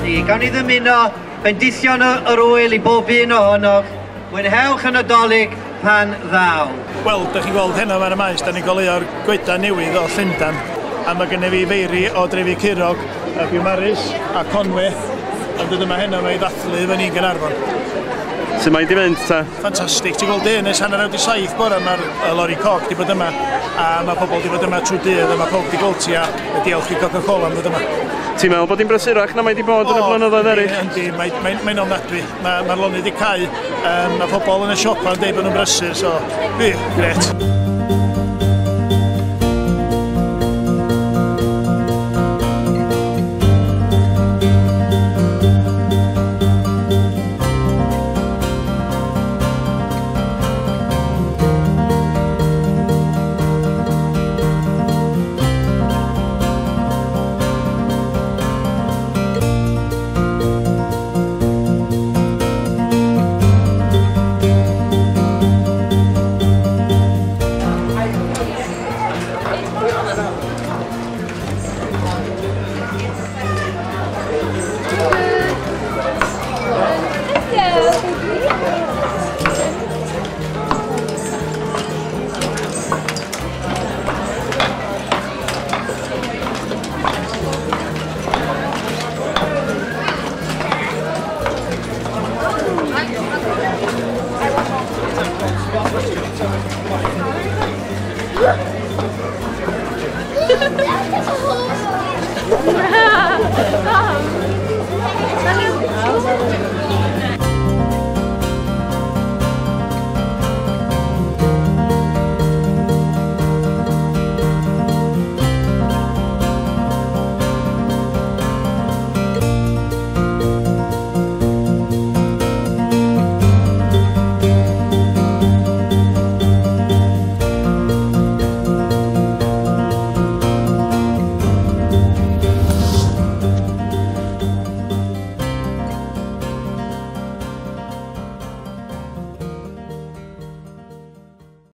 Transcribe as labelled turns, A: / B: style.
A: felly, gawn ni ddymuno bendithion yr wyl i bob un ohonoch. Mwynhewch yn Nadolig pan ddaw.
B: Wel, da chi'n gweld heno fan y maes, da ni'n goleuo'r goedan newydd o Llundan. A mae gennym fi feiri o Drefi Cirog, a Biwmaris a Conwy. Ond dyma heno mae i ddathlu fan ni'n Gaernarfon.
C: Sut mae'n di fynd ta?
B: Ffantastig. Ti'n gweld dyn ys hanner 7 bore mae'r lori coc di bod yma. A mae pobl di bod yma trwy dydd, a mae pob di gweld ti a diolch i Coca-Cola am ddod yma.
C: Ti'n meddwl bod hi'n brysurach na mae di bod yn y blynyddoedd eraill?
B: Yndi, mae'n ofnadwy. Mae'r lonydd di cau. Mae pobl yn y siopa yn dweud bod nhw'n brysur, so gret.